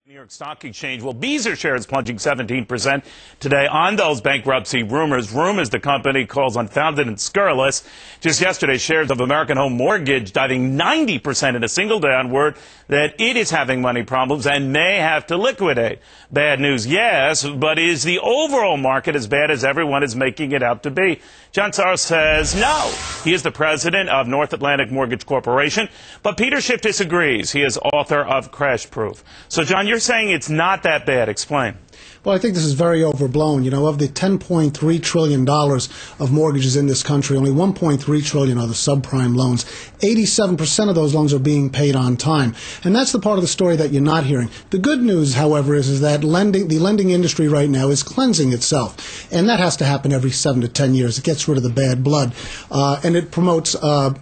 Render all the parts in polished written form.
New York Stock Exchange. Well, Beazer shares plunging 17% today on those bankruptcy rumors. Rumors the company calls unfounded and scurrilous. Just yesterday, shares of American Home Mortgage diving 90% in a single day on word that it is having money problems and may have to liquidate. Bad news, yes, but is the overall market as bad as everyone is making it out to be? John Saros says no. He is the president of North Atlantic Mortgage Corporation, but Peter Schiff disagrees. He is author of Crash Proof. So, John, you're saying it's not that bad. Explain. Well, I think this is very overblown. You know, of the $10.3 trillion of mortgages in this country, only $1.3 trillion are the subprime loans. 87% of those loans are being paid on time. And that's the part of the story that you're not hearing. The good news, however, is that the lending industry right now is cleansing itself. And that has to happen every 7 to 10 years. It gets rid of the bad blood. And it promotes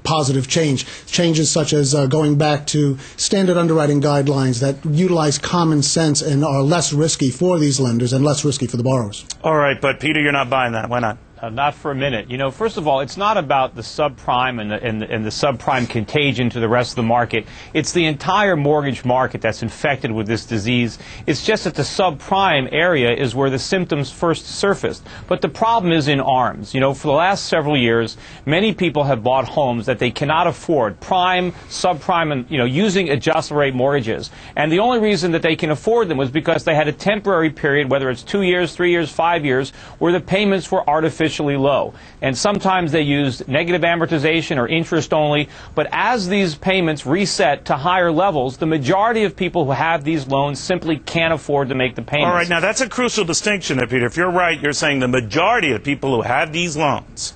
positive change. Changes such as going back to standard underwriting guidelines that utilize common sense and are less risky for these lenders and less risky for the borrowers. All right, but Peter, you're not buying that. Why not? Not for a minute. You know, first of all, it's not about the subprime and the subprime contagion to the rest of the market. It's the entire mortgage market that's infected with this disease. It's just that the subprime area is where the symptoms first surfaced. But the problem is in arms. You know, for the last several years, many people have bought homes that they cannot afford, prime, subprime, and, you know, using adjustable rate mortgages. And the only reason that they can afford them was because they had a temporary period, whether it's 2 years, 3 years, 5 years, where the payments were artificially low. And sometimes they used negative amortization or interest only. But as these payments reset to higher levels, the majority of people who have these loans simply can't afford to make the payments. All right, now that's a crucial distinction there, Peter. If you're right, you're saying the majority of people who have these loans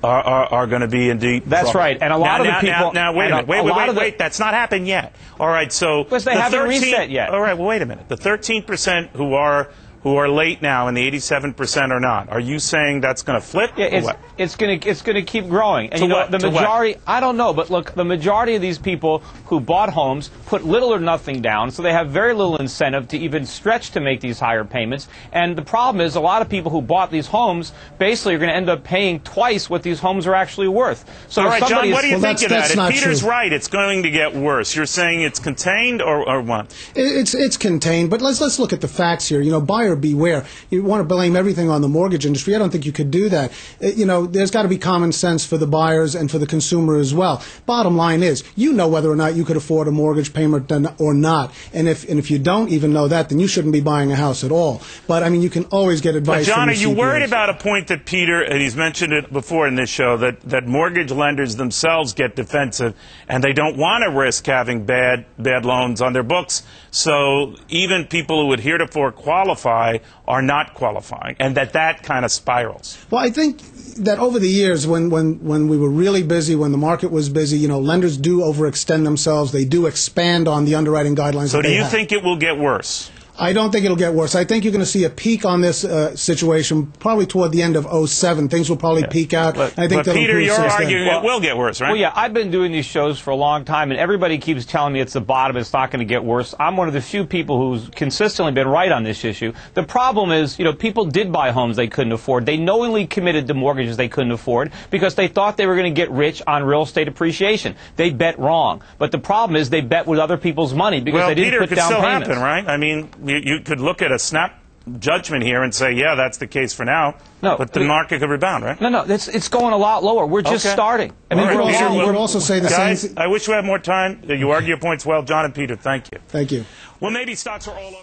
are going to be in deep That's trouble. right. And a lot of the people... Now, wait a minute. Wait. That's not happened yet. All right, so... Because they haven't reset yet. All right, well, wait a minute. The 13% who are late now and the 87% are not. Are you saying that's going to flip? Yeah, it's going to keep growing. And you know, the majority, I don't know, but look, the majority of these people who bought homes put little or nothing down, so they have very little incentive to even stretch to make these higher payments. And the problem is a lot of people who bought these homes basically are going to end up paying twice what these homes are actually worth. So all right, John, what do you think of that? If Peter's true. Right, it's going to get worse. You're saying it's contained or what? It's contained, but let's look at the facts here. You know, buyer beware. You want to blame everything on the mortgage industry. I don't think you could do that. You know, there's got to be common sense for the buyers and for the consumer as well. Bottom line is, you know whether or not you could afford a mortgage payment or not. And if you don't even know that, then you shouldn't be buying a house at all. But I mean, you can always get advice. But John, from are you worried about a point that Peter, and he's mentioned it before in this show, that mortgage lenders themselves get defensive and they don't want to risk having bad loans on their books? So even people who would heretofore qualify are not qualifying, and that kind of spirals. Well, I think that over the years, when we were really busy, when the market was busy, you know, lenders do overextend themselves. They do expand on the underwriting guidelines. So do you think it will get worse? I don't think it'll get worse. I think you're going to see a peak on this situation probably toward the end of 2007. Things will probably peak out. But Peter, you're arguing it will get worse, right? Well, yeah, I've been doing these shows for a long time, and everybody keeps telling me it's the bottom, it's not going to get worse. I'm one of the few people who's consistently been right on this issue. The problem is, you know, people did buy homes they couldn't afford. They knowingly committed to mortgages they couldn't afford because they thought they were going to get rich on real estate appreciation. They bet wrong. But the problem is they bet with other people's money because they didn't put down payments. Well, Peter, it could still happen, right? I mean, you could look at a snap judgment here and say, yeah, that's the case for now. No, but the market could rebound, right? No, it's going a lot lower. We're just starting. I mean, you would also say the guys, same. I wish we had more time. You argue your points well, John and Peter. Thank you. Thank you. Well, maybe stocks are all over.